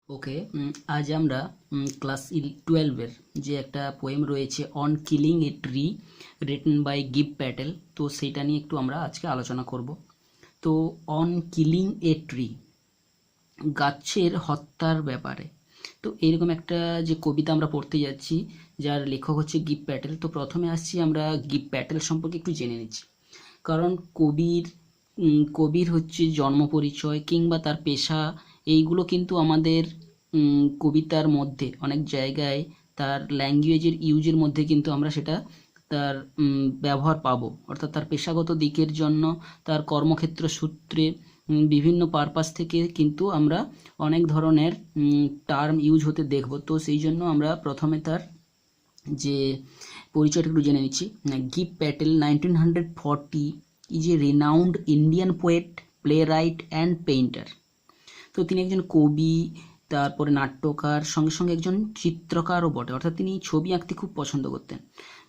ওকে। আজ আমরা ক্লাস 12-এর যে একটা পোয়েম রয়েছে on killing a tree written by গিব প্যাটেল, তো সেইটা নিয়ে একটু আমরা আজকে আলোচনা করব। তো অন কিলিং এ ট্রি, গাছের হত্যার ব্যাপারে। তো এরকম একটা যে কবিতা আমরা পড়তে যাচ্ছি, যার লেখক হচ্ছে গিব প্যাটেল। তো প্রথমে আসছি আমরা গিব প্যাটেল সম্পর্কে একটু জেনে নিচ্ছি। কারণ কবির হচ্ছে জন্ম পরিচয় কিংবা তার পেশা, এইগুলো কিন্তু আমাদের কবিতার মধ্যে অনেক জায়গায় তার ল্যাঙ্গুয়েজের ইউজের মধ্যে কিন্তু আমরা সেটা তার ব্যবহার পাবো। অর্থাৎ তার পেশাগত দিকের জন্য, তার কর্মক্ষেত্র সূত্রে, বিভিন্ন পারপাস থেকে কিন্তু আমরা অনেক ধরনের টার্ম ইউজ হতে দেখব। তো সেই জন্য আমরা প্রথমে তার যে পরিচয়টা একটু জেনে নিচ্ছি। Give Patel 1940 is a renowned Indian poet, play right and painter. তো তিনি একজন কবি, তারপরে নাট্যকার, সঙ্গে সঙ্গে একজন চিত্রকারও বটে। অর্থাৎ তিনি ছবি আঁকতে খুব পছন্দ করতেন।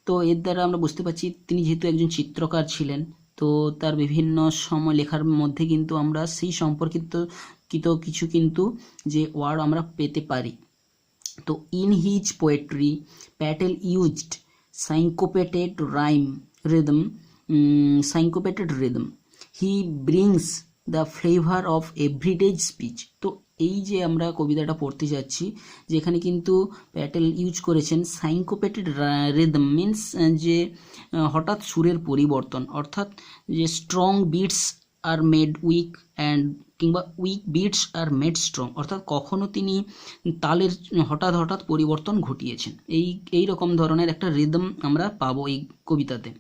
তো এর দ্বারা আমরা বুঝতে পারছি তিনি যেহেতু একজন চিত্রকার ছিলেন, তো তার বিভিন্ন সময় লেখার মধ্যে কিন্তু আমরা সেই সম্পর্কিত কিছু কিন্তু যে ওয়ার্ড আমরা পেতে পারি। তো in his poetry Patel used syncopated rhyme syncopated rhythm. He brings the flavor of everyday speech. তো এই যে আমরা কবিতাটা পড়তে যাচ্ছি, যেখানে কিন্তু প্যাটেল ইউজ করেছেন সাইনকোপেটেড রিদম, মিন্স যে হঠাৎ সুরের পরিবর্তন, অর্থাৎ যে strong beats are made weak and কিংবা weak beats are made strong, অর্থাৎ কখনো তিনি তালের হঠাৎ পরিবর্তন ঘটিয়েছেন। এই রকম ধরনের একটা রিদম আমরা পাবো এই কবিতাতে।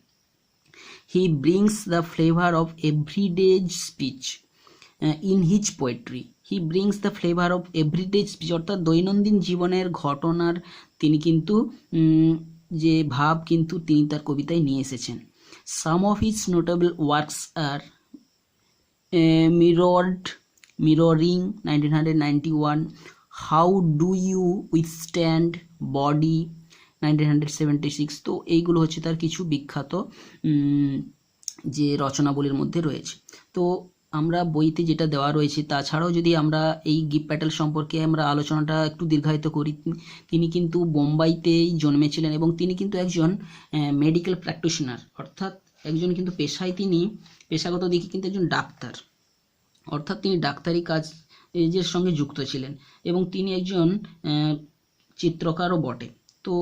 He brings the flavour of everyday speech in his poetry. He brings the flavour of everyday speech, অর্থাৎ দৈনন্দিন জীবনের ঘটনার তিনি কিন্তু যে ভাব কিন্তু তিনি তার কবিতায় নিয়ে এসেছেন। Some of his notable works are mirroring 1991, how do you withstand body 1976। তো এইগুলো হচ্ছে তার কিছু বিখ্যাত যে রচনাবলীর মধ্যে রয়েছে। তো আমরা বইতে যেটা দেওয়া রয়েছে, তাছাড়াও যদি আমরা এই গিব প্যাটেল সম্পর্কে আমরা আলোচনাটা একটু দীর্ঘায়িত করি, তিনি কিন্তু বোম্বাইতেই জন্মেছিলেন এবং তিনি কিন্তু একজন মেডিকেল প্র্যাকটিশনার, অর্থাৎ একজন কিন্তু পেশাগত দিকে কিন্তু একজন ডাক্তার, অর্থাৎ তিনি ডাক্তারি কাজের সঙ্গে যুক্ত ছিলেন এবং তিনি একজন চিত্রকারও বটে। তো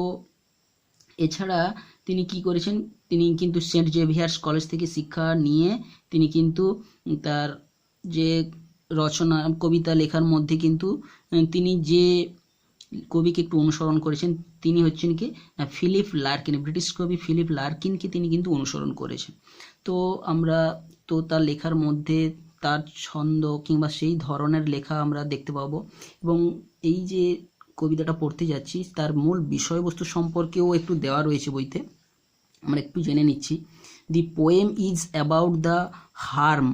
এছাড়া তিনি কি করেছেন, তিনি কিন্তু সেন্ট জেভিয়ার্স কলেজ থেকে শিক্ষা নিয়ে তিনি কিন্তু তার যে রচনা কবিতা লেখার মধ্যে কিন্তু তিনি যে কবিকে একটু অনুসরণ করেছেন, তিনি হচ্ছেন কি ফিলিপ লার্কিন, ব্রিটিশ কবি ফিলিপ লার্কিনকে তিনি কিন্তু অনুসরণ করেছেন। তো আমরা তো তার লেখার মধ্যে তার ছন্দ কিংবা সেই ধরনের লেখা আমরা দেখতে পাবো। এবং এই যে কবিতাটা পড়তে যাচ্ছি, তার মূল বিষয়বস্তু সম্পর্কেও একটু দেওয়া রয়েছে বইতে, আমরা একটু জেনে নিচ্ছি। The poem is about the harm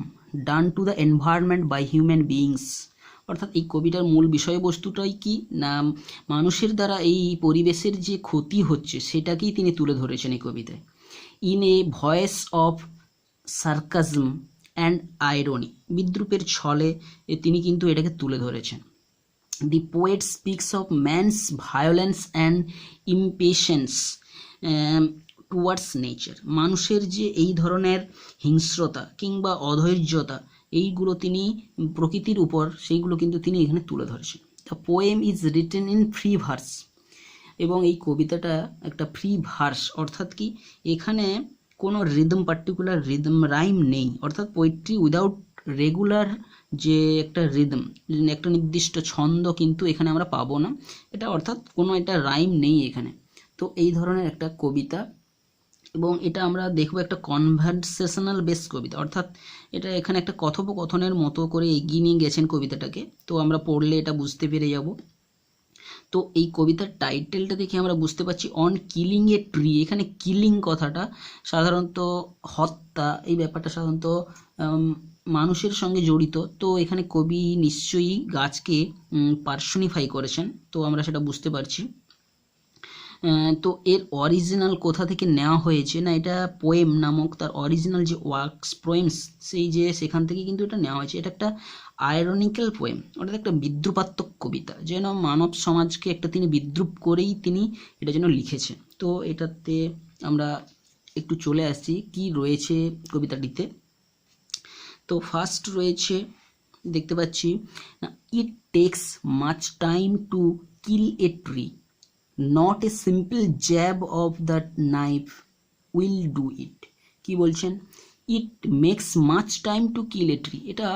done to the environment by human beings. অর্থাৎ এই কবিতার মূল বিষয়বস্তুটাই কি না, মানুষের দ্বারা এই পরিবেশের যে ক্ষতি হচ্ছে সেটাকেই তিনি তুলে ধরেছেন এই কবিতায়। In a voice of sarcasm and irony, বিদ্রুপের ছলে তিনি কিন্তু এটাকে তুলে ধরেছেন। The poet speaks of man's violence and impatience towards nature, মানুষের যে এই ধরনের হিংস্রতা কিংবা অধৈর্যতা, এইগুলো তিনি প্রকৃতির উপর, সেইগুলো কিন্তু তিনি এখানে তুলে ধরেছেন। The poem is written in free verse, এবং এই কবিতাটা একটা ফ্রি ভার্স, অর্থাৎ কি এখানে কোনো পার্টিকুলার রিদম রাইম নেই, অর্থাৎ পোয়েট্রি উইদাউট রেগুলার যে একটা রিদম, একটা নির্দিষ্ট ছন্দ কিন্তু এখানে আমরা পাবো না, এটা অর্থাৎ কোনো এটা রাইম নেই এখানে। তো এই ধরনের একটা কবিতা, এবং এটা আমরা দেখব একটা কনভারসেশনাল বেস কবিতা, অর্থাৎ এটা এখানে একটা কথোপকথনের মতো করে এগিয়ে নিয়ে গেছেন কবিতাটাকে। তো আমরা পড়লে এটা বুঝতে পেরে যাব। তো এই কবিতার টাইটেলটা দেখে আমরা বুঝতে পারছি অন কিলিং এ ট্রি। এখানে কিলিং কথাটা সাধারণত হত্যা, এই ব্যাপারটা সাধারণত মানুষের সঙ্গে জড়িত। তো এখানে কবি নিশ্চয়ই গাছকে পার্সনিফাই করেছেন, তো আমরা সেটা বুঝতে পারছি। তো এর অরিজিনাল কোথা থেকে নেওয়া হয়েছে না, এটা পোয়েম নামক তার অরিজিনাল যে ওয়ার্কস পোয়েমস সেই যে সেখান থেকে কিন্তু এটা নেওয়া হয়েছে। এটা একটা আয়রনিক্যাল পোয়েম, অর্থাৎ একটা বিদ্রুপাত্মক কবিতা, যেন মানব সমাজকে একটা তিনি বিদ্রুপ করেই তিনি এটা যেন লিখেছেন। তো এটাতে আমরা একটু চলে আসছি কি রয়েছে কবিতাটিতে। তো ফার্স্ট রয়েছে দেখতে পাচ্ছি, it takes much time to kill a tree, not a simple jab of that knife will do it. কি বলছেন, it makes much time to kill a tree, এটা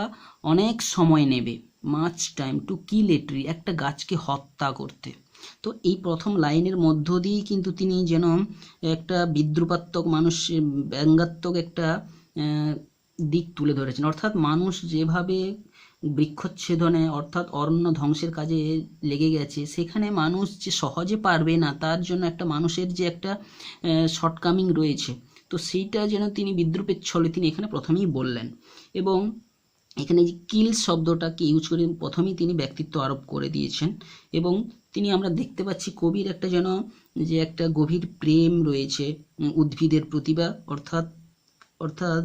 অনেক সময় নেবে, much time to kill a tree, একটা গাছকে হত্যা করতে। তো এই প্রথম লাইনের মধ্য দিয়েই কিন্তু তিনি যেন একটা বিদ্রুপাত্মক মানুষ ব্যঙ্গাত্মক একটা দিক তুলে ধরেছেন, অর্থাৎ মানুষ যেভাবে বৃক্ষচ্ছেদনে অর্থাৎ অরণ্য ধ্বংসের কাজে লেগে গেছে, সেখানে মানুষ যে সহজে পারবে না, তার জন্য একটা মানুষের যে একটা শর্টকামিং রয়েছে, তো সেইটা যেন তিনি বিদ্রুপের ছলে তিনি এখানে প্রথমেই বললেন। এবং এখানে যে কিল শব্দটাকে ইউজ করে প্রথমেই তিনি ব্যক্তিত্ব আরোপ করে দিয়েছেন। এবং তিনি আমরা দেখতে পাচ্ছি কবির একটা যেন যে একটা গভীর প্রেম রয়েছে উদ্ভিদের প্রতি, বা অর্থাৎ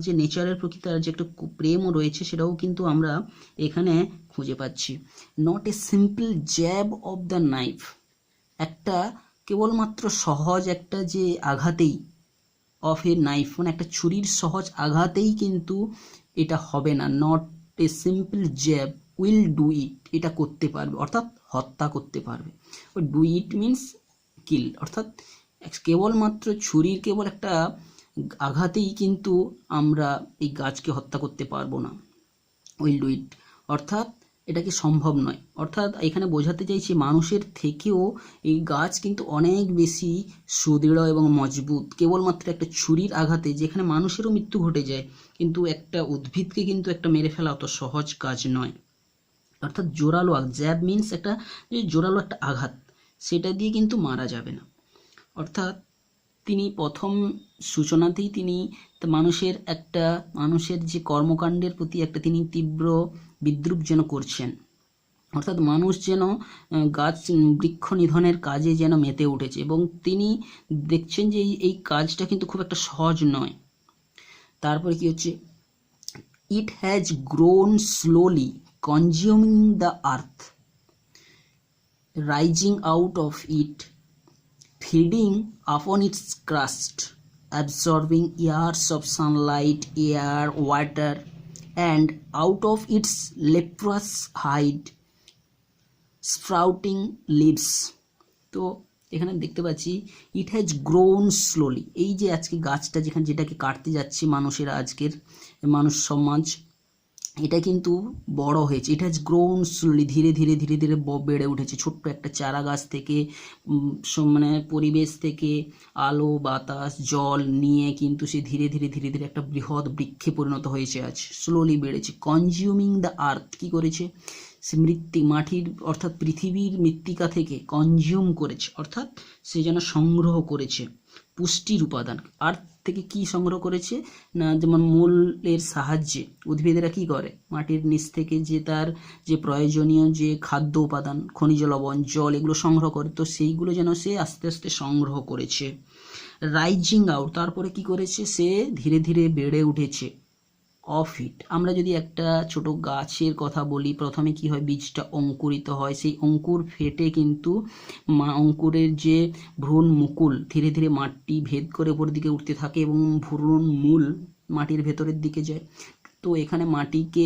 যে নেচারের প্রতি তার যে একটা প্রেমও রয়েছে, সেটাও কিন্তু আমরা এখানে খুঁজে পাচ্ছি। Not a simple jab of the knife, একটা কেবলমাত্র সহজ একটা যে আঘাতেই, অফ এ নাইফ মানে একটা ছুরির সহজ আঘাতেই কিন্তু এটা হবে না। Not a simple jab will do ইট, এটা করতে পারবে অর্থাৎ হত্যা করতে পারবে। ওই ডু ইট মিনস কিল, অর্থাৎ কেবলমাত্র ছুরির কেবল একটা আঘাতেই কিন্তু আমরা এই গাছকে হত্যা করতে পারবো না। উইল ডু ইট অর্থাৎ এটা কি সম্ভব নয়, অর্থাৎ এখানে বোঝাতে চাইছি মানুষের থেকেও এই গাছ কিন্তু অনেক বেশি সুদৃঢ় এবং মজবুত। কেবলমাত্র একটা ছুরির আঘাতে যেখানে মানুষেরও মৃত্যু ঘটে যায়, কিন্তু একটা উদ্ভিদকে কিন্তু একটা মেরে ফেলা অত সহজ কাজ নয়। অর্থাৎ জোরালো জ্যাব মিনস একটা যে জোরালো একটা আঘাত, সেটা দিয়ে কিন্তু মারা যাবে না। অর্থাৎ তিনি প্রথম সূচনাতেই তিনি মানুষের যে কর্মকাণ্ডের প্রতি একটা তিনি তীব্র বিদ্রুপ যেন করছেন, অর্থাৎ মানুষ যেন গাছ বৃক্ষ নিধনের কাজে যেন মেতে উঠেছে, এবং তিনি দেখছেন যে এই কাজটা কিন্তু খুব একটা সহজ নয়। তারপরে কি হচ্ছে, it has grown slowly consuming the earth, rising out of it, feeding upon its crust, absorbing years of sunlight, air, water, and out of its leprous hide, sprouting leaves. তো এখানে দেখতে পাচ্ছি ইট হ্যাজ গ্রোন স্লোলি, এই যে আজকে গাছটা যেটাকে কাটতে যাচ্ছে মানুষ সমাজ, এটা কিন্তু বড় হয়েছে। ইট হ্যাজ গ্রোন স্লোলি, ধীরে ধীরে ধীরে ধীরে বেড়ে উঠেছে ছোট্ট একটা চারা গাছ থেকে, মানে পরিবেশ থেকে আলো বাতাস জল নিয়ে কিন্তু সে ধীরে ধীরে ধীরে ধীরে একটা বৃহৎ বৃক্ষে পরিণত হয়েছে, আজ স্লোলি বেড়েছে। কনজিউমিং দ্য আর্থ, কি করেছে সে মাটির অর্থাৎ পৃথিবীর মৃত্তিকা থেকে কনজিউম করেছে, অর্থাৎ সে যেন সংগ্রহ করেছে পুষ্টির উপাদান। আর্থ থেকে কি সংগ্রহ করেছে না, যেমন মূলের সাহায্যে উদ্ভিদেরা কি করে, মাটির নিচ থেকে যে তার যে প্রয়োজনীয় যে খাদ্য উপাদান খনিজ লবণ জল এগুলো সংগ্রহ করে, তো সেইগুলো যেন সে আস্তে আস্তে সংগ্রহ করেছে। রাইজিং আউট, তারপরে কি করেছে সে ধীরে ধীরে বেড়ে উঠেছে। অফ ইট, আমরা যদি একটা ছোট গাছের কথা বলি, প্রথমে কি হয় বীজটা অঙ্কুরিত হয়, সেই অঙ্কুর ফেটে কিন্তু অঙ্কুরের যে ভ্রূণ মুকুল ধীরে ধীরে মাটি ভেদ করে উপরের দিকে উঠতে থাকে এবং ভ্রূণ মূল মাটির ভেতরের দিকে যায়। তো এখানে মাটিকে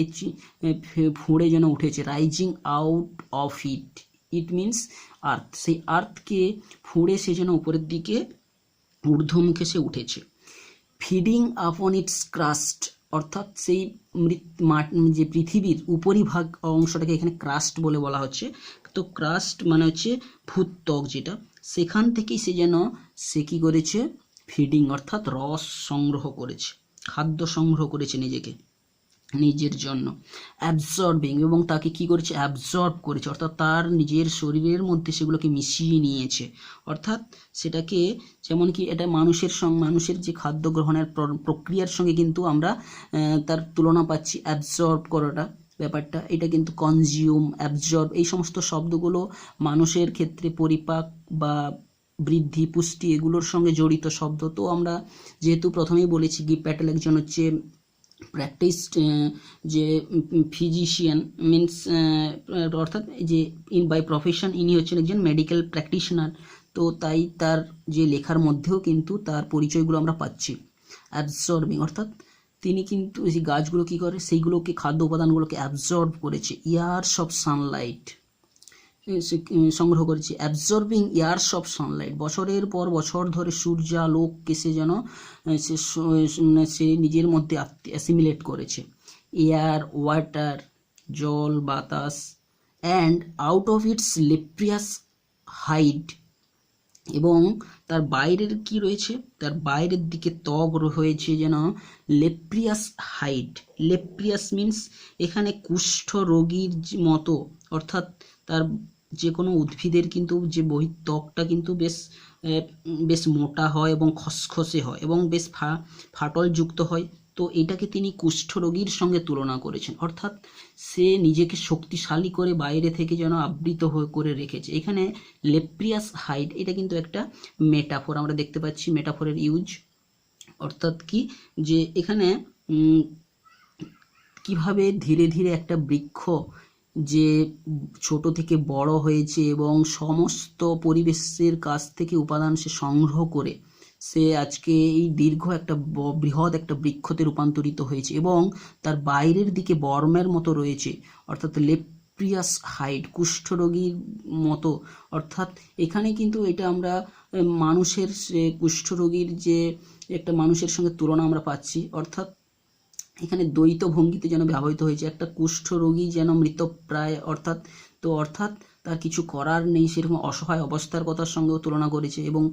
ফুঁড়ে যেন উঠেছে, rising out of it, it means earth, সেই আর্থকে ফুঁড়ে সে যেন উপরের দিকে ঊর্ধ্বমুখে সে উঠেছে। ফিডিং আপন ইটস ক্রাস্ট, অর্থাৎ সেই যে পৃথিবীর উপরিভাগ অংশটাকে এখানে ক্রাস্ট বলে বলা হচ্ছে। তো ক্রাস্ট মানে হচ্ছে ভূত্বক, যেটা সেখান থেকেই সে কি করেছে ফিডিং অর্থাৎ রস সংগ্রহ করেছে, খাদ্য সংগ্রহ করেছে নিজের জন্য। অ্যাবজর্বিং, এবং তাকে কি করেছে অ্যাবজর্ব করেছে, অর্থাৎ তার নিজের শরীরের মধ্যে সেগুলোকে মিশিয়ে নিয়েছে। অর্থাৎ সেটাকে যেমন কি এটা মানুষের যে খাদ্য গ্রহণের প্রক্রিয়ার সঙ্গে কিন্তু আমরা তার তুলনা পাচ্ছি, অ্যাবজর্ব করাটা ব্যাপারটা, এটা কিন্তু কনজিউম অ্যাবজর্ব এই সমস্ত শব্দগুলো মানুষের ক্ষেত্রে পরিপাক বা বৃদ্ধি, পুষ্টি এগুলোর সঙ্গে জড়িত শব্দ। তো আমরা যেহেতু প্রথমেই বলেছি গিব প্যাটেল একজন হচ্ছে প্র্যাকটিস যে ফিজিশিয়ান মিন্স অর্থাৎ যে বাই প্রফেশন ইনি হচ্ছেন একজন মেডিকেল প্র্যাকটিশনার। তো তাই তার যে লেখার মধ্যেও কিন্তু তার পরিচয়গুলো আমরা পাচ্ছি। অ্যাবজর্বিং অর্থাৎ তিনি কিন্তু যে গাছগুলো কী করে সেইগুলোকে খাদ্য উপাদানগুলোকে অ্যাবজর্ব করেছে, ইয়ার্স অফ সানলাইট সংগ্রহ করেছে। অ্যাবজর্বিং ইয়ার্স অফ সানলাইট, বছরের পর বছর ধরে সূর্যালোককে সে যেন সে নিজের মধ্যে অ্যাসিমিলেট করেছে। এয়ার, ওয়াটার, জল, বাতাস, and out of its leprous hide, এবং তার বাইরের কি রয়েছে, তার বাইরের দিকে ত্বক হয়েছে যেন লেপ্রিয়াস হাইড। লেপ্রিয়াস মিন্স এখানে কুষ্ঠ রোগীর মতো, অর্থাৎ তার যে কোনো উদ্ভিদের কিন্তু যে বহিত্বকটা কিন্তু বেশ মোটা হয় এবং খসখসে হয় এবং বেশ ফাটলযুক্ত হয়। তো এটাকে তিনি কুষ্ঠরোগীর সঙ্গে তুলনা করেছেন, অর্থাৎ সে নিজেকে শক্তিশালী করে বাইরে থেকে যেন আবৃত করে রেখেছে। এখানে লেপ্রিয়াস হাইড এটা কিন্তু একটা মেটাফোর, আমরা দেখতে পাচ্ছি মেটাফোরের ইউজ। অর্থাৎ কি যে এখানে কিভাবে ধীরে ধীরে একটা বৃক্ষ যে ছোট থেকে বড় হয়েছে এবং সমস্ত পরিবেশের কাছ থেকে উপাদান সে সংগ্রহ করে সে আজকে এই দীর্ঘ একটা বৃহৎ একটা বৃক্ষতে রূপান্তরিত হয়েছে এবং তার বাইরের দিকে বর্মের মতো রয়েছে, অর্থাৎ লেপ্রিয়াস হাইড, কুষ্ঠরোগীর মতো। অর্থাৎ এখানে কিন্তু এটা আমরা মানুষের কুষ্ঠরোগীর যে একটা মানুষের সঙ্গে তুলনা আমরা পাচ্ছি, অর্থাৎ এখানে দ্বৈত ভঙ্গিতে যেন ব্যবহৃত হয়েছে। একটা কুষ্ঠরোগী যেন মৃতপ্রায়, অর্থাৎ তার কিছু করার নেই সেরকম অসহায় অবস্থার কথার সঙ্গেও তুলনা করেছে, এবং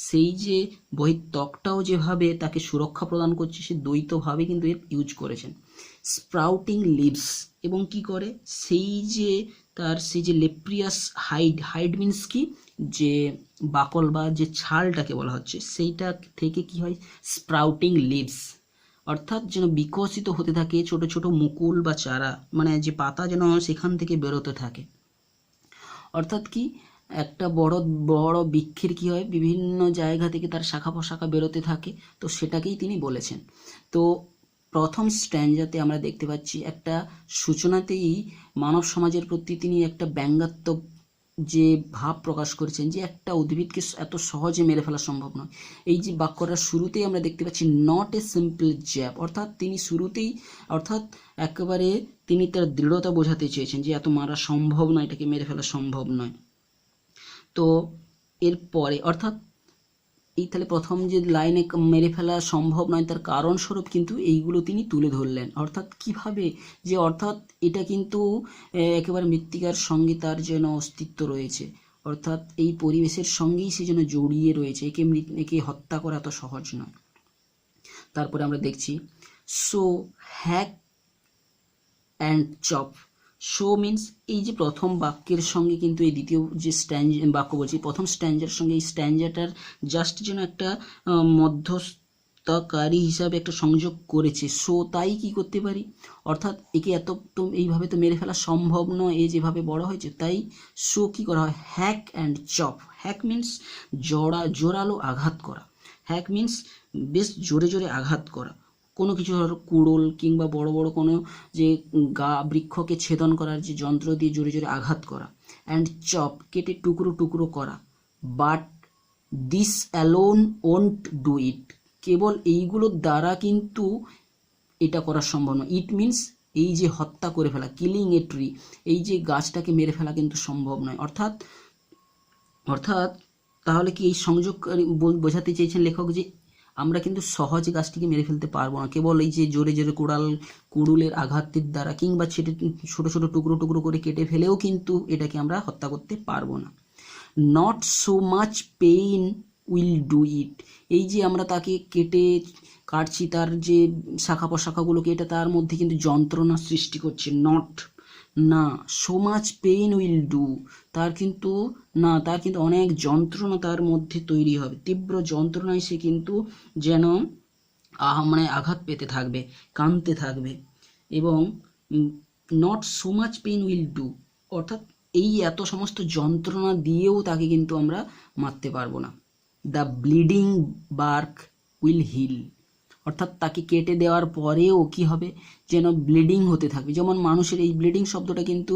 সেই যে বহিত্বকটাও যেভাবে তাকে সুরক্ষা প্রদান করছে সে দ্বৈতভাবে কিন্তু এর ইউজ করেছেন। স্প্রাউটিং লিভস, এবং কি করে সেই যে লেপ্রিয়াস হাইড মিন্স কি যে বাকল বা যে ছালটাকে বলা হচ্ছে সেইটা থেকে কি হয় স্প্রাউটিং লিভস, অর্থাৎ যেন বিকশিত হতে থাকে ছোট ছোট মুকুল বা চারা, মানে যে পাতা যেন সেখান থেকে বেরোতে থাকে। অর্থাৎ কি একটা বড় বড় বৃক্ষের কি হয় বিভিন্ন জায়গা থেকে তার শাখা প্রশাখা বেরোতে থাকে, তো সেটাকেই তিনি বলেছেন। তো প্রথম স্ট্যাঞ্জাতে আমরা দেখতে পাচ্ছি একটা সূচনাতেই মানব সমাজের প্রতি তিনি একটা ব্যঙ্গাত্মক যে ভাব প্রকাশ করেছেন যে একটা উদ্ভিদকে এত সহজে মেরে ফেলা সম্ভব নয়। এই যে বাক্যটা শুরুতেই আমরা দেখতে পাচ্ছি নট এ সিম্পল জ্যাব, অর্থাৎ তিনি শুরুতেই একেবারে তিনি তার দৃঢ়তা বোঝাতে চেয়েছেন যে এত মারা সম্ভব নয়, এটাকে মেরে ফেলা সম্ভব নয়। তো এরপরে অর্থাৎ এই তাহলে প্রথম যে লাইনে মেরে ফেলা সম্ভব নয় তার কারণস্বরূপ কিন্তু এইগুলো তিনি তুলে ধরলেন, অর্থাৎ কিভাবে যে অর্থাৎ এটা কিন্তু একেবারে মৃত্তিকার সঙ্গে তার যেন অস্তিত্ব রয়েছে, অর্থাৎ এই পরিবেশের সঙ্গেই সে যেন জড়িয়ে রয়েছে, একে হত্যা করা এত সহজ নয়। তারপরে আমরা দেখছি so hack and chop. Show means এই যে প্রথম বাক্যের সঙ্গে কিন্তু এই দ্বিতীয় যে বাক্য বলছি প্রথম স্ট্যাঞ্জার সঙ্গে এই স্ট্যাঞ্জাটার জাস্ট যেন একটা মধ্যস্থকারী হিসাবে একটা সংযোগ করেছে। সো তাই কি করতে পারি, অর্থাৎ একে এত তো এইভাবে তো মেরে ফেলা সম্ভব নয়, এ যেভাবে বড় হয়েছে, তাই সো কি করা হয় hack and chop. Hack means জোরালো আঘাত করা, হ্যাক মিন্স বেশ জোরে জোরে আঘাত করা, কোনো কিছু কুড়োল কিংবা বড় বড় কোনো যে বৃক্ষকে ছেদন করার যে যন্ত্র দিয়ে জোরে জোরে আঘাত করা। অ্যান্ড চপ কেটে টুকরো টুকরো করা। But this alone won't do it, কেবল এইগুলোর দ্বারা কিন্তু এটা করা সম্ভব নয়। ইট মিন্স এই যে হত্যা করে ফেলা, কিলিং এ ট্রি, এই যে গাছটাকে মেরে ফেলা কিন্তু সম্ভব নয়। অর্থাৎ তাহলে কি এই সংযোগ বোঝাতে চেয়েছেন লেখক যে আমরা কিন্তু সহজে গাছটিকে মেরে ফেলতে পারবো না, কেবল এই যে জোরে জোরে কুড়ুলের আঘাতের দ্বারা কিংবা ছোট ছোট টুকরো টুকরো করে কেটে ফেলেও কিন্তু এটাকে আমরা হত্যা করতে পারবো না। Not so much pain will do ইট, এই যে আমরা তাকে কাটছি তার যে শাখা প্রশাখাগুলোকে, এটা তার মধ্যে কিন্তু যন্ত্রণা সৃষ্টি করছে। নট না, so much pain will do, তার কিন্তু অনেক যন্ত্রণা তার মধ্যে তৈরি হবে, তীব্র যন্ত্রণায় সে কিন্তু যেন আঘাত পেতে থাকবে, কাঁদতে থাকবে। এবং not so much pain will do, অর্থাৎ এই এত সমস্ত যন্ত্রণা দিয়েও তাকে কিন্তু আমরা মারতে পারবো না। The bleeding bark will heal, অর্থাৎ তাকে কেটে দেওয়ার পরেও কি হবে, যেন ব্লিডিং হতে থাকবে। যেমন মানুষের এই ব্লিডিং শব্দটা কিন্তু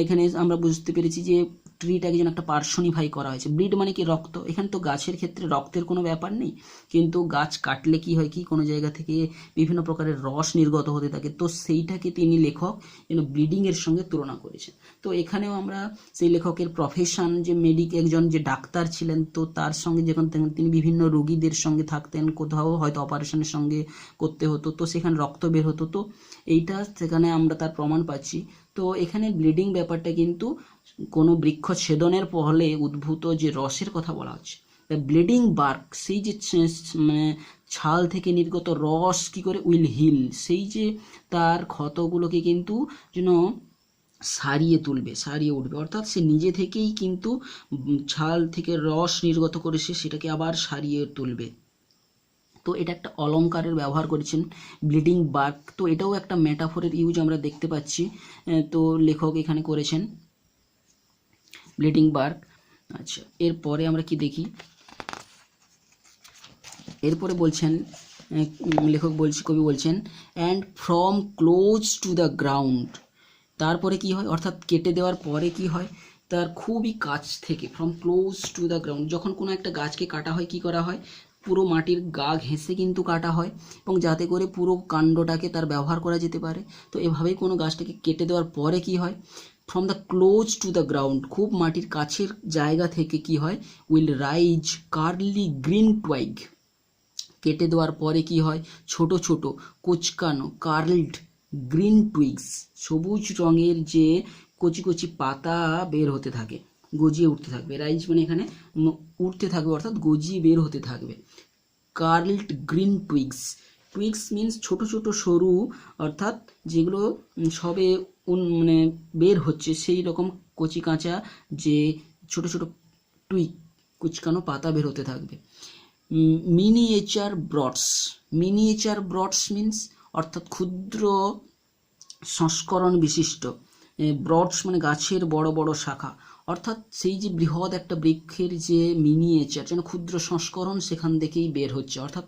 এখানে আমরা বুঝতে পেরেছি যে ট্রিটাকে যেন একটা পার্সনিফাই করা হয়েছে। ব্লিড মানে কি রক্ত, এখানে তো গাছের ক্ষেত্রে রক্তের কোনো ব্যাপার নেই, কিন্তু গাছ কাটলে কি হয় কি কোনো জায়গা থেকে বিভিন্ন প্রকারের রস নির্গত হতে থাকে, তো সেইটাকে তিনি লেখক যেন ব্লিডিংয়ের সঙ্গে তুলনা করেছেন। তো এখানেও আমরা সেই লেখকের প্রফেশন যে একজন যে ডাক্তার ছিলেন, তো তার সঙ্গে যখন তিনি বিভিন্ন রোগীদের সঙ্গে থাকতেন, কোথাও হয়তো অপারেশনের সঙ্গে করতে হতো, তো সেখানে রক্ত বের হতো, তো এইটা সেখানে আমরা তার প্রমাণ পাচ্ছি। তো এখানে ব্লিডিং ব্যাপারটা কিন্তু কোনো বৃক্ষ ছেদনের ফলে উদ্ভূত যে রসের কথা বলা হচ্ছে। ব্লিডিং বার্ক, সেই যে মানে ছাল থেকে নির্গত রস কি করে উইল হিল, সেই যে তার ক্ষতগুলোকে কিন্তু যেন সারিয়ে তুলবে, সারিয়ে উঠবে, অর্থাৎ সে নিজে থেকেই কিন্তু ছাল থেকে রস নির্গত করে সে সেটাকে আবার সারিয়ে তুলবে। তো এটা একটা অলঙ্কারের ব্যবহার করেছেন ব্লিডিং বার্ক, তো এটাও একটা মেটাফোরের ইউজ আমরা দেখতে পাচ্ছি। তো লেখক এখানে করেছেন ব্লিডিং বার্ক। আচ্ছা, এরপরে আমরা কি দেখি, এরপরে বলছেন লেখক কবি বলছেন and from close to the ground, তারপরে কি হয়, অর্থাৎ কেটে দেওয়ার পরে কি হয়, তার খুবই কাছ থেকে, from close to the ground, যখন কোনো একটা গাছকে কাটা হয় কি করা হয়, পুরো মাটির গা ঘেঁষে কিন্তু কাটা হয়, এবং যাতে করে পুরো কাণ্ডটাকে তার ব্যবহার করা যেতে পারে। তো এভাবেই কোনো গাছটাকে কেটে দেওয়ার পরে কি হয়, from the close to the ground, খুব মাটির কাছের জায়গা থেকে কি হয়, উইল রাইজ কার্লি গ্রিন টুয়াইগ, কেটে দেওয়ার পরে কি হয়, ছোট ছোট কোচকানো কার্লড গ্রিন টুইগস, সবুজ রঙের যে কচি কচি পাতা বের হতে থাকে, গজিয়ে উঠতে থাকবে। রাইজ মানে এখানে উঠতে থাকবে, অর্থাৎ গজিয়ে বের হতে থাকবে। কার্লড গ্রিন টুইগস, টুইগস মিনস ছোট ছোট সরু, অর্থাৎ যেগুলো সবে মানে বের হচ্ছে সেই রকম কচি কাঁচা যে ছোট ছোট টুইগ, কুচকানো পাতা বের হতে থাকবে। মিনিয়েচার ব্রডস, মিনিয়েচার ব্রডস মিনস অর্থাৎ ক্ষুদ্র সংস্করণ বিশিষ্ট, ব্রডস মানে গাছের বড় বড় শাখা, অর্থাৎ সেই যে বৃহৎ একটা বৃক্ষের যে মিনিয়েচার যেন ক্ষুদ্র সংস্করণ সেখান থেকেই বের হচ্ছে, অর্থাৎ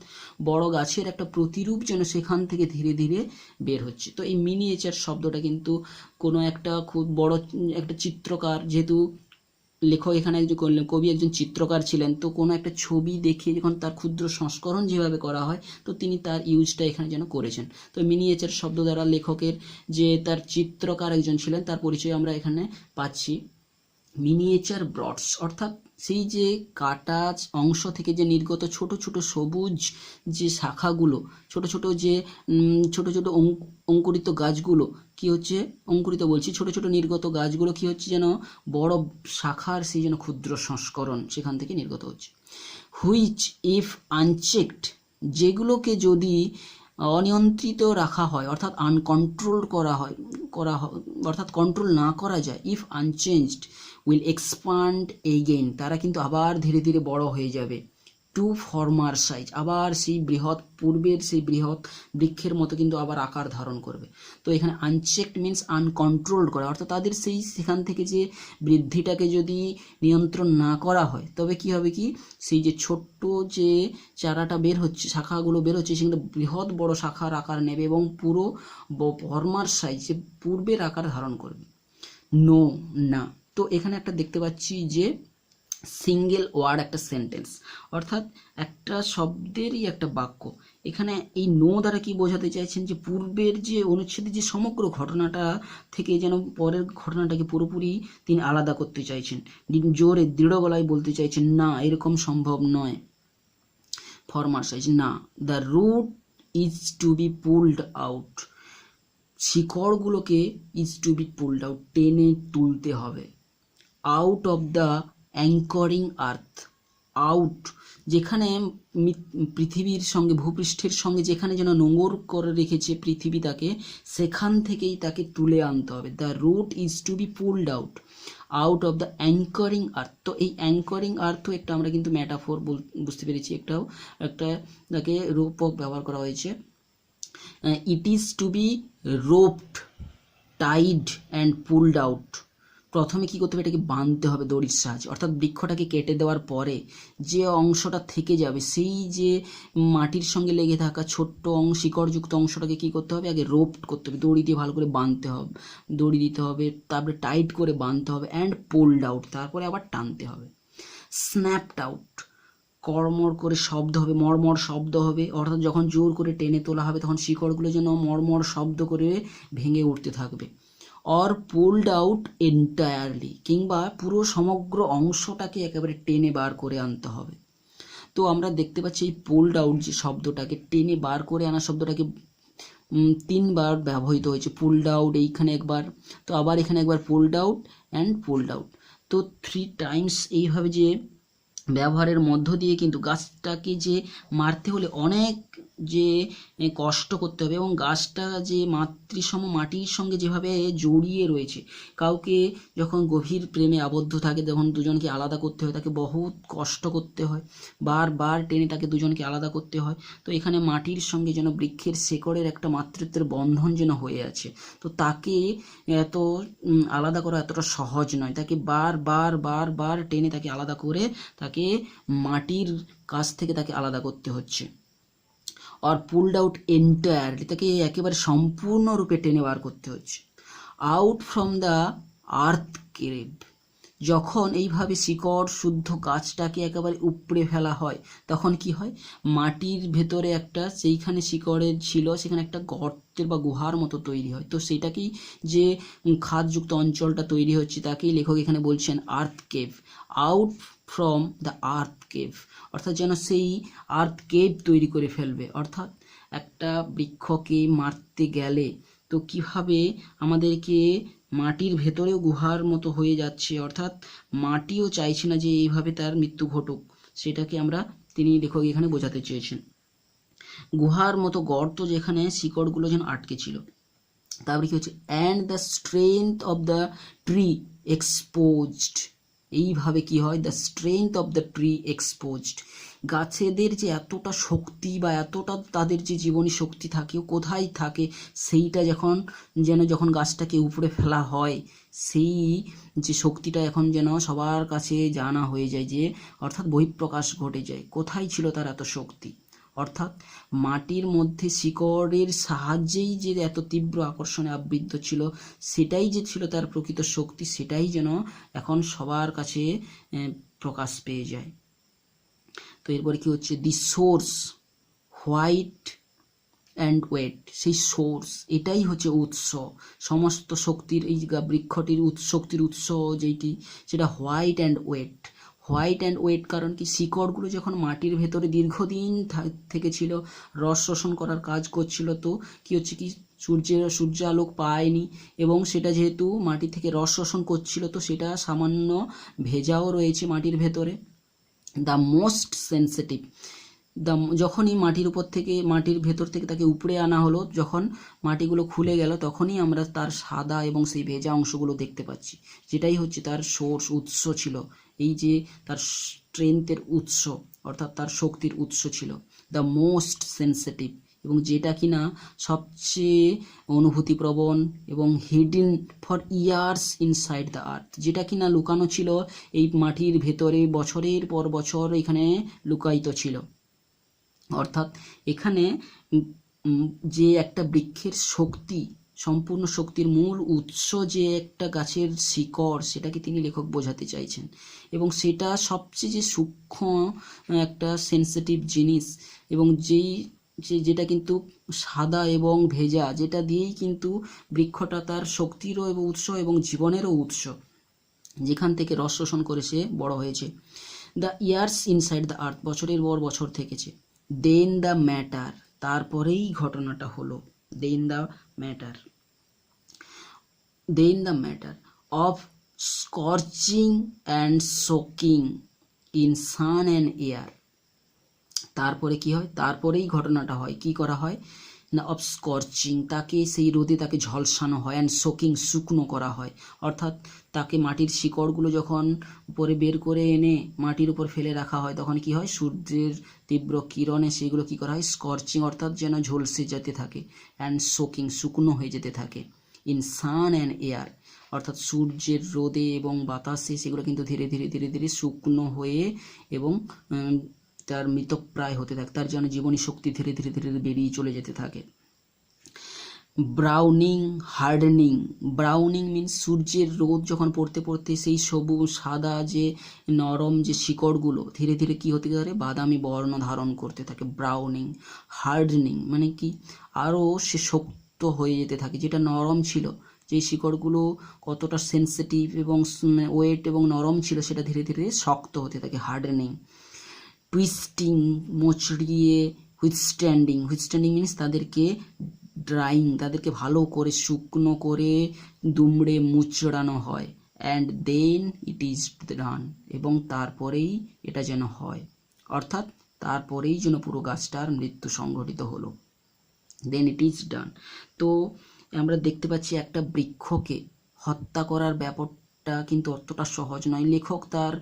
বড় গাছের একটা প্রতিরূপ যেন সেখান থেকে ধীরে ধীরে বের হচ্ছে। তো এই মিনিয়েচার শব্দটা কিন্তু কোনো একটা খুব বড় একটা চিত্রকার, যেহেতু লেখক এখানে একজন কবি একজন চিত্রকার ছিলেন, তো কোনো একটা ছবি দেখে যখন তার ক্ষুদ্র সংস্করণ যেভাবে করা হয়, তো তিনি তার ইউজটা এখানে যেন করেছেন। তো মিনিয়েচার শব্দ দ্বারা লেখকের যে তার চিত্রকার একজন ছিলেন তার পরিচয় আমরা এখানে পাচ্ছি। মিনিয়েচার ব্রডস অর্থাৎ সেই যে কাটা অংশ থেকে যে নির্গত ছোট ছোট সবুজ যে শাখাগুলো, ছোট ছোট যে ছোট ছোট অঙ্কুরিত গাছগুলো কি হচ্ছে, অঙ্কুরিত বলছি, ছোট ছোট নির্গত গাছগুলো কি হচ্ছে, যেন বড় শাখার সেই যেন ক্ষুদ্র সংস্করণ সেখান থেকে নির্গত হচ্ছে। হুইচ ইফ আনচেকড, যেগুলোকে যদি অনিয়ন্ত্রিত রাখা হয়, অর্থাৎ আনকন্ট্রোল করা হয় অর্থাৎ কন্ট্রোল না করা যায়, if unchanged will expand again, তারা কিন্তু আবার ধীরে ধীরে বড় হয়ে যাবে। টু ফর্মার সাইজ, আবার সেই বৃহৎ পূর্বের সেই বৃহৎ বৃক্ষের মতো কিন্তু আবার আকার ধারণ করবে। তো এখানে আনচেকড মিনস আনকন্ট্রোলড করা, অর্থাৎ তাদের সেই সেখান থেকে যে বৃদ্ধিটাকে যদি নিয়ন্ত্রণ না করা হয়, তবে কি হবে কি, সেই যে ছোট্ট যে চারাটা বের হচ্ছে, শাখাগুলো বের হচ্ছে, সেগুলো বৃহৎ বড় শাখার আকার নেবে এবং পুরো ফর্মার সাইজ যে পূর্বের আকার ধারণ করবে। নো, না। তো এখানে একটা দেখতে পাচ্ছি যে সিঙ্গেল ওয়ার্ড একটা সেন্টেন্স, অর্থাৎ একটা শব্দেরই একটা বাক্য। এখানে এই নো দ্বারা কি বোঝাতে চাইছেন, যে পূর্বের যে অনুচ্ছেদের যে সমগ্র ঘটনাটা থেকে যেন পরের ঘটনাটাকে পুরোপুরি তিনি আলাদা করতে চাইছেন, জোরে দৃঢ় গলায় বলতে চাইছেন না, এরকম সম্ভব নয়। ফর্মার সাইজ, না। The root is to be pulled out, শিকড়গুলোকে is to be pulled out, টেনে তুলতে হবে। Out of the anchoring earth, out যেখানে পৃথিবীর সঙ্গে ভূপৃষ্ঠের সঙ্গে যেখানে যেন নোঙর করে রেখেছে পৃথিবী তাকে, সেখান থেকেই তাকে তুলে আনতে হবে। The root is to be pulled out out of the anchoring earth. তো এই অ্যাঙ্করিং আর্থ একটা আমরা কিন্তু মেটাফোর বুঝতে পেরেছি, একটা তাকে রূপক ব্যবহার করা হয়েছে। It is to be roped, tied and pulled out, প্রথমে কি করতে হবে, এটাকে বাঁধতে হবে দড়ির সাহায্যে, অর্থাৎ বৃক্ষটাকে কেটে দেওয়ার পরে যে অংশটা থেকে যাবে, সেই যে মাটির সঙ্গে লেগে থাকা ছোট্ট শিকড়যুক্ত অংশটাকে কি করতে হবে, আগে রোপ করতে হবে, দড়ি দিয়ে ভালো করে বাঁধতে হবে, দড়ি দিতে হবে, তারপরে টাইট করে বাঁধতে হবে, অ্যান্ড পুলড আউট, তারপরে আবার টানতে হবে। স্ন্যাপড আউট, কড়মড় করে শব্দ হবে, মরমর শব্দ হবে, অর্থাৎ যখন জোর করে টেনে তোলা হবে তখন শিকড়গুলো যেন মরমর শব্দ করে ভেঙে উঠতে থাকবে। অর পুলড আউট এন্টায়ারলি, কিংবা পুরো সমগ্র অংশটাকে একেবারে টেনে বার করে আনতে হবে। তো আমরা দেখতে পাচ্ছি এই পুলড আউট যে শব্দটাকে, টেনে বার করে আনা শব্দটাকে 3বার ব্যবহৃত হয়েছে। পুলড আউট এইখানে একবার, তো আবার এখানে একবার pulled out and pulled out, তো 3 টাইমস এইভাবে যে ব্যবহারের মধ্য দিয়ে কিন্তু গাছটাকে যে মারতে হলে অনেক যে কষ্ট করতে হবে, এবং গাছটা যে মাতৃসম মাটির সঙ্গে যেভাবে জড়িয়ে রয়েছে, কাউকে যখন গভীর প্রেমে আবদ্ধ থাকে তখন দুজনকে আলাদা করতে হয়, তাকে বহুত কষ্ট করতে হয়, বারবার টেনে তাকে দুজনকে আলাদা করতে হয়। তো এখানে মাটির সঙ্গে যেন বৃক্ষের শেকড়ের একটা মাতৃত্বের বন্ধন যেন হয়ে আছে, তো তাকে এত আলাদা করা এতটা সহজ নয়, তাকে বার টেনে তাকে আলাদা করে তাকে মাটির কাছ থেকে তাকে আলাদা করতে হচ্ছে। আর পুলড আউট এন্টায়ারলি, তাকে একেবারে সম্পূর্ণরূপে টেনে বার করতে হচ্ছে। Out from the earth cave, যখন এইভাবে শিকড় শুদ্ধ গাছটাকে একেবারে উপড়ে ফেলা হয় তখন কি হয়, মাটির ভেতরে একটা সেইখানে শিকড়ের ছিল সেখানে একটা গর্তের বা গুহার মতো তৈরি হয়, তো সেইটাকেই যে খাদযুক্ত অঞ্চলটা তৈরি হচ্ছে তাকেই লেখক এখানে বলছেন earth cave. Out from the earth cave, অর্থাৎ যেন সেই আর্থ কেভ তৈরি করে ফেলবে, অর্থাৎ একটা বৃক্ষকে মারতে গেলে তো কিভাবে আমাদেরকে মাটির ভেতরেও গুহার মতো হয়ে যাচ্ছে, অর্থাৎ মাটিও চাইছে না যে এইভাবে তার মৃত্যু ঘটুক, সেটাকে তিনি লেখক এখানে বোঝাতে চেয়েছেন। গুহার মতো গর্ত যেখানে শিকড়গুলো যেন আটকে ছিল। তারপরে কি হচ্ছে, and the strength of the tree exposed, এইভাবে কি হয়, the strength of the tree exposed, গাছেদের যে এতটা শক্তি বা এতটা তাদের যে জীবনী শক্তি থাকে কোথায় থাকে, সেইটা যখন গাছটাকে উপরে ফেলা হয় সেই যে শক্তিটা এখন যেন সবার কাছে জানা হয়ে যায়, যে অর্থাৎ বহিঃপ্রকাশ ঘটে যায়, কোথায় ছিল তার এত শক্তি, অর্থাৎ মাটির মধ্যে শিকড়ের সাহায্যেই যে এত তীব্র আকর্ষণে আবৃত ছিল, সেটাই যে ছিল তার প্রকৃত শক্তি, সেটাই যেন এখন সবার কাছে প্রকাশ পেয়ে যায়। তো এরপরে কি হচ্ছে, the source white and wet, সেই সোর্স এটাই হচ্ছে উৎস, সমস্ত শক্তির এই বৃক্ষটির শক্তির উৎস যেইটি সেটা white and wet. White and wet কারণ কি, শিকড়গুলো যখন মাটির ভেতরে দীর্ঘদিন থেকে ছিল, রস শোষণ করার কাজ করছিল, তো কি হচ্ছে কি, সূর্য আলোক পায়নি, এবং সেটা যেহেতু মাটি থেকে রস শোষণ করছিল তো সেটা সামান্য ভেজাও রয়েছে মাটির ভেতরে। দ্য মোস্ট সেন্সিটিভ, যখনই মাটির ভেতর থেকে তাকে উপড়ে আনা হলো, যখন মাটিগুলো খুলে গেল তখনই আমরা তার সাদা এবং সেই ভেজা অংশগুলো দেখতে পাচ্ছি, যেটাই হচ্ছে তার উৎস ছিল, এই যে তার স্ট্রেংথের উৎস অর্থাৎ তার শক্তির উৎস ছিল। দ্য মোস্ট সেন্সিটিভ, এবং যেটা কিনা সবচেয়ে অনুভূতিপ্রবণ এবং hidden for years inside the earth, যেটা কিনা লুকানো ছিল এই মাটির ভেতরে, বছরের পর বছর এখানে লুকায়িত ছিল। অর্থাৎ এখানে যে একটা বৃক্ষের শক্তি, সম্পূর্ণ শক্তির মূল উৎস যে একটা গাছের শিকড়, সেটাকে তিনি লেখক বোঝাতে চাইছেন, এবং সেটা সবচেয়ে যে সূক্ষ্ম একটা সেন্সিটিভ জিনিস, এবং যেটা কিন্তু সাদা এবং ভেজা, যেটা দিয়েই কিন্তু বৃক্ষটা তার শক্তিরও এবং উৎস এবং জীবনেরও উৎস, যেখান থেকে রস শোষণ করে সে বড় হয়েছে। The years inside the earth, বছরের পর বছর থেকেছে। দেন দ্য ম্যাটার, তারপরেই ঘটনাটা হলো, then the matter of scorching and soaking in sun and air, তারপরে কি হয়, তারপরেই ঘটনাটা হয়, কি করা হয় না, অফ স্কর্চিং, তাকে সেই রোদে তাকে ঝলসানো হয়, অ্যান্ড সোকিং, শুকনো করা হয়, অর্থাৎ তাকে মাটির শিকড়গুলো যখন উপরে বের করে এনে মাটির উপর ফেলে রাখা হয় তখন কি হয়, সূর্যের তীব্র কিরণে সেগুলো কি করা হয়, স্কর্চিং অর্থাৎ যেন ঝলসে যেতে থাকে, অ্যান্ড সোকিং, শুকনো হয়ে যেতে থাকে, ইন সান অ্যান্ড এয়ার, অর্থাৎ সূর্যের রোদে এবং বাতাসে সেগুলো কিন্তু ধীরে ধীরে ধীরে ধীরে শুকনো হয়ে এবং তার মৃতপ্রায় হতে থাকে, তার যেন জীবনী শক্তি ধীরে ধীরে ধীরে ধীরে বেরিয়ে চলে যেতে থাকে। Browning, hardening. ব্রাউনিং মিন্স সূর্যের রোদ যখন পড়তে পড়তে সেই সবুজ সাদা যে নরম যে শিকড়গুলো ধীরে ধীরে কি হতে পারে, বাদামি বর্ণ ধারণ করতে থাকে। ব্রাউনিং। হার্ডেনিং মানে কি, আরও সে শক্ত হয়ে যেতে থাকে, যেটা নরম ছিল, যে শিকড়গুলো কতটা সেন্সিটিভ এবং ওয়েট এবং নরম ছিল সেটা ধীরে ধীরে শক্ত হতে থাকে, হার্ডেনিং। টুইস্টিং, মোচড়িয়ে। হুইথস্ট্যান্ডিং। হুইথস্ট্যান্ডিং মিন্স তাদেরকে ড্রাইং, তাদেরকে ভালো করে শুকনো করে দুমড়ে মুচড়ানো হয়। And then it is done, এবং তারপরেই এটা যেন হয়, অর্থাৎ তারপরেই যেন পুরো গাছটার মৃত্যু সংঘটিত হলো, দেন ইট ইজ ডান। তো আমরা দেখতে পাচ্ছি একটা বৃক্ষকে হত্যা করার ব্যাপারটা কিন্তু অতটা সহজ নয়। লেখক তার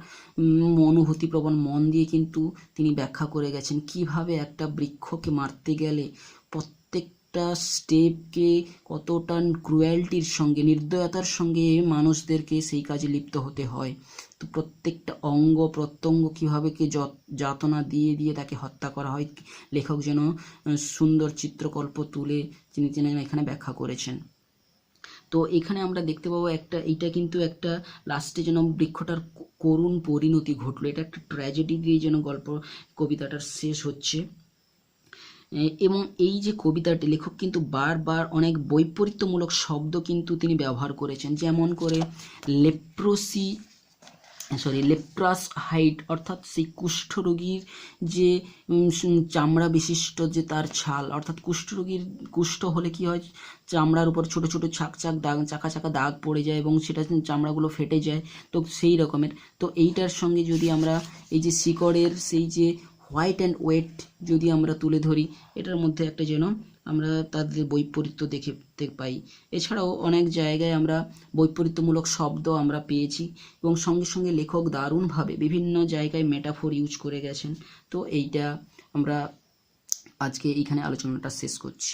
অনুভূতিপ্রবণ মন দিয়ে কিন্তু তিনি ব্যাখ্যা করে গেছেন কিভাবে একটা বৃক্ষকে মারতে গেলে প্রত্যেকটা স্টেপকে কতটা ক্রুয়েলটির সঙ্গে, নির্দয়তার সঙ্গে মানুষদেরকে সেই কাজে লিপ্ত হতে হয়। তো প্রত্যেকটা অঙ্গ প্রত্যঙ্গ কীভাবে যাতনা দিয়ে দিয়ে তাকে হত্যা করা হয়, লেখক যেন সুন্দর চিত্রকল্প তুলে তিনি এখানে ব্যাখ্যা করেছেন। তো এখানে আমরা দেখতে পাবো এইটা কিন্তু একটা লাস্টে যেন বৃক্ষটার করুণ পরিণতি ঘটলো, এটা একটা ট্র্যাজেডি দিয়ে যেন গল্প কবিতাটার শেষ হচ্ছে। এবং এই যে কবিতাটি লেখক কিন্তু বারবার অনেক বৈপরীত্যমূলক শব্দ কিন্তু তিনি ব্যবহার করেছেন, যেমন করে লেপ্রাস হাইড, অর্থাৎ সেই কুষ্ঠরোগীর যে চামড়া বিশিষ্ট যে তার ছাল, অর্থাৎ কুষ্ঠ হলে কি হয়, চামড়ার উপর ছোট ছোট চাকা চাকা দাগ পড়ে যায় এবং সেটা চামড়াগুলো ফেটে যায়, তো সেই রকমের। তো এইটার সঙ্গে যদি আমরা এই যে শিকড়ের সেই যে হোয়াইট অ্যান্ড ওয়েট যদি আমরা তুলে ধরি, এটার মধ্যে একটা যেন আমরা তাদের বৈপরীত্য দেখতে পাই। এছাড়াও অনেক জায়গায় আমরা বৈপরীত্যমূলক শব্দ আমরা পেয়েছি এবং সঙ্গে সঙ্গে লেখক দারুণভাবে বিভিন্ন জায়গায় মেটাফোর ইউজ করে গেছেন। তো এইটা আমরা আজকে এইখানে আলোচনাটা শেষ করছি।